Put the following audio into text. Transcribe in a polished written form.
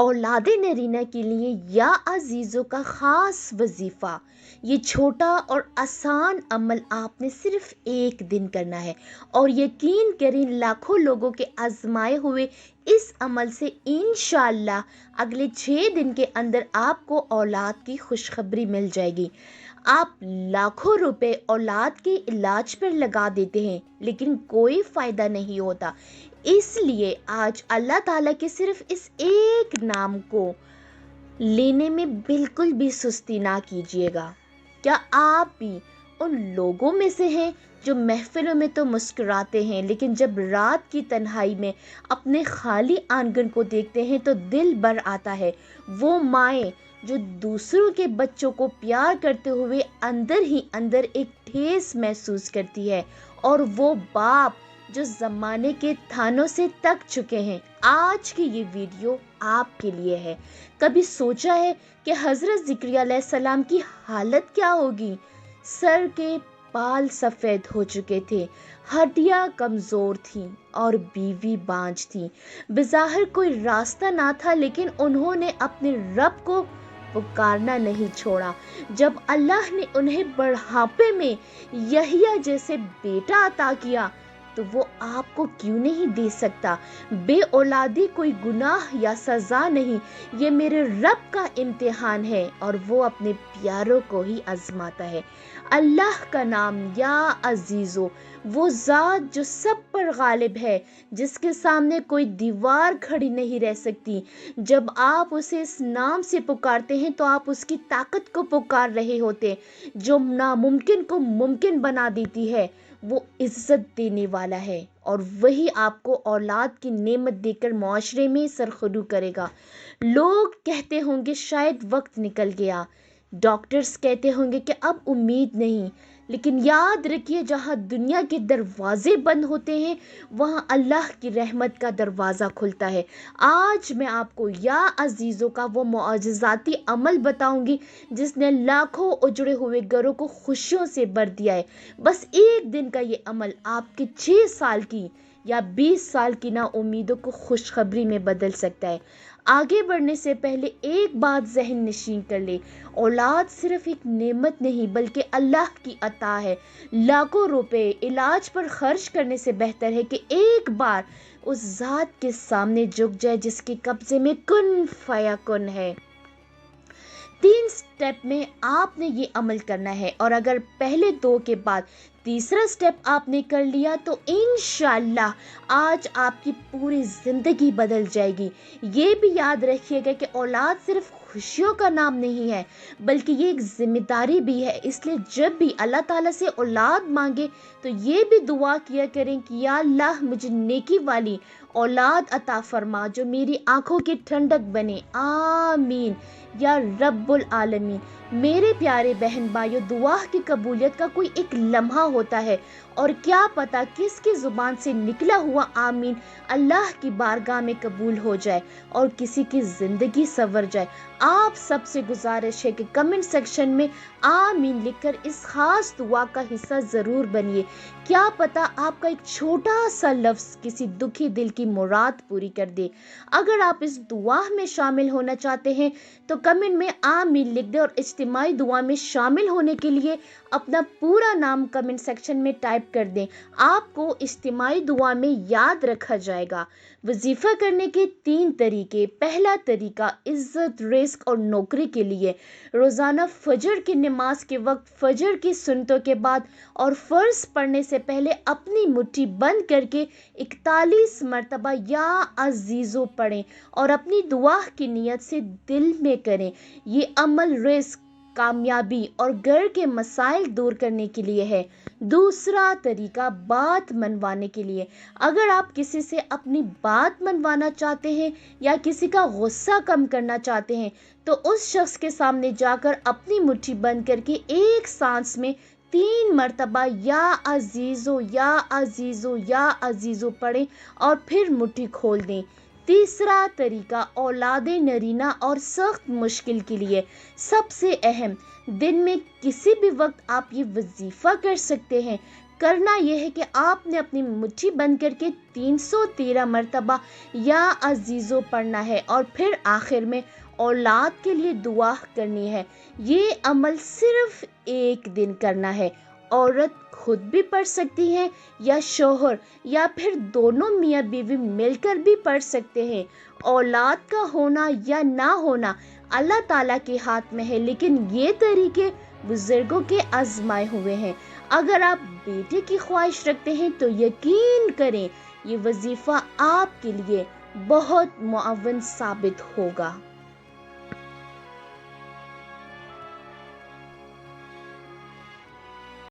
औलाद नरीना के लिए या अजीज़ों का ख़ास वजीफ़ा। ये छोटा और आसान अमल आपने सिर्फ एक दिन करना है और यकीन करें लाखों लोगों के आजमाए हुए इस अमल से इंशाअल्लाह अगले 6 दिन के अंदर आपको औलाद की खुशखबरी मिल जाएगी। आप लाखों रुपए औलाद के इलाज पर लगा देते हैं लेकिन कोई फ़ायदा नहीं होता। इसलिए आज अल्लाह ताला के सिर्फ इस एक नाम को लेने में बिल्कुल भी सुस्ती ना कीजिएगा। क्या आप भी उन लोगों में से हैं जो महफिलों में तो मुस्कुराते हैं लेकिन जब रात की तन्हाई में अपने खाली आंगन को देखते हैं तो दिल भर आता है। वो माएँ जो दूसरों के बच्चों को प्यार करते हुए अंदर ही अंदर एक ठेस महसूस करती है, और वो बाप जो ज़माने के थानों से तक चुके हैं। आज की ये वीडियो आपके लिए है। कभी सोचा है कि हज़रत ज़िक्रिया अलैहिस्सलाम की हालत क्या होगी? सर के बाल सफ़ेद हो चुके थे, हड्डियाँ कमज़ोर थीं और बीवी बांझ थी। बज़ाहिर कोई रास्ता ना था लेकिन उन्होंने अपने रब को पुकारना नहीं छोड़ा। जब अल्लाह ने उन्हें बुढ़ापे में यहिया जैसे बेटा अता किया तो वो आपको क्यों नहीं दे सकता? बे औलादी कोई गुनाह या सज़ा नहीं, ये मेरे रब का इम्तिहान है और वो अपने प्यारों को ही आजमाता है। अल्लाह का नाम या अजीज़ो, वो ज़ात जो सब पर गालिब है, जिसके सामने कोई दीवार खड़ी नहीं रह सकती। जब आप उसे इस नाम से पुकारते हैं तो आप उसकी ताकत को पुकार रहे होते, जो नामुमकिन को मुमकिन बना देती है। वो इज्जत देने वाला है और वही आपको औलाद की नेमत देकर मुआशरे में सरखुरू करेगा। लोग कहते होंगे शायद वक्त निकल गया, डॉक्टर्स कहते होंगे कि अब उम्मीद नहीं, लेकिन याद रखिए जहाँ दुनिया के दरवाजे बंद होते हैं वहाँ अल्लाह की रहमत का दरवाज़ा खुलता है। आज मैं आपको या अजीज़ों का वो मुआजिज़ाती अमल बताऊंगी जिसने लाखों उजड़े हुए घरों को खुशियों से भर दिया है। बस एक दिन का ये अमल आपके 6 साल की या 20 साल की ना उम्मीदों को खुशखबरी में बदल सकता है। आगे बढ़ने से पहले एक बात जहन नशीन कर ले, औलाद सिर्फ एक नेमत नहीं बल्कि अल्लाह की अता है। लाखों रुपए इलाज पर खर्च करने से बेहतर है कि एक बार उस ज़ात के सामने झुक जाए जिसके कब्जे में कुन फयाकुन है। 3 स्टेप में आपने ये अमल करना है और अगर पहले 2 के बाद तीसरा स्टेप आपने कर लिया तो इंशाअल्लाह आज आपकी पूरी ज़िंदगी बदल जाएगी। ये भी याद रखिएगा कि औलाद सिर्फ खुशियों का नाम नहीं है बल्कि ये एक ज़िम्मेदारी भी है। इसलिए जब भी अल्लाह ताला से औलाद मांगे तो ये भी दुआ किया करें कि या अल्लाह मुझे नेकी वाली औलाद अता फरमा जो मेरी आंखों की ठंडक बने, आमीन या रब्बुल आलमीन। मेरे प्यारे बहन भाइयों, दुआ की कबूलियत का कोई एक लम्हा होता है और क्या पता किसकी ज़ुबान से निकला हुआ आमीन अल्लाह की बारगाह में कबूल हो जाए और किसी की ज़िंदगी संवर जाए। आप सबसे गुजारिश है कि कमेंट सेक्शन में आमीन लिखकर इस खास दुआ का हिस्सा ज़रूर बनिए। क्या पता आपका एक छोटा सा लफ्ज़ किसी दुखी दिल की मुराद पूरी कर दे। अगर आप इस दुआ में शामिल होना चाहते हैं तो कमेंट में आमीन लिख दे और इज्तिमाई दुआ में शामिल होने के लिए अपना पूरा नाम कमेंट सेक्शन में टाइप कर दें। आपको इज्तिमाई दुआ में याद रखा जाएगा। वजीफ़ा करने के 3 तरीके। पहला तरीका इज़्ज़त, रिस्क और नौकरी के लिए रोज़ाना फजर की नमाज के वक्त फजर की सुन्नतों के बाद और फ़र्ज़ पढ़ने से पहले अपनी मुट्ठी बंद करके 41 मरतबा या अजीज़ों पढ़ें और अपनी दुआ की नीयत से दिल में करें। ये अमल रिस्क, कामयाबी और घर के मसाइल दूर करने के लिए है। दूसरा तरीका बात मनवाने के लिए। अगर आप किसी से अपनी बात मनवाना चाहते हैं या किसी का गुस्सा कम करना चाहते हैं तो उस शख्स के सामने जाकर अपनी मुट्ठी बंद करके एक सांस में 3 मरतबा या अजीज़ो या अजीज़ो या अजीज़ो पढ़ें और फिर मुट्ठी खोल दें। तीसरा तरीका औलाद नरीना और सख्त मुश्किल के लिए। सबसे अहम, दिन में किसी भी वक्त आप ये वजीफ़ा कर सकते हैं। کرنا یہ ہے کہ آپ نے اپنی مٹھی بند کر کے 313 مرتبہ یا عزیزو پڑھنا ہے اور پھر آخر میں اولاد کے لیے دعا کرنی ہے۔ یہ عمل صرف ایک دن کرنا ہے۔ عورت خود بھی پڑھ سکتی ہے یا شوہر یا پھر دونوں میاں بیوی مل کر بھی پڑھ سکتے ہیں۔ اولاد کا ہونا یا نہ ہونا اللہ تعالیٰ کے ہاتھ میں ہے، لیکن یہ طریقے بزرگوں کے آزمائے ہوئے ہیں۔ اگر آپ بیٹے کی خواہش رکھتے ہیں تو یقین کریں یہ وظیفہ آپ کے لیے بہت معاون ثابت ہوگا۔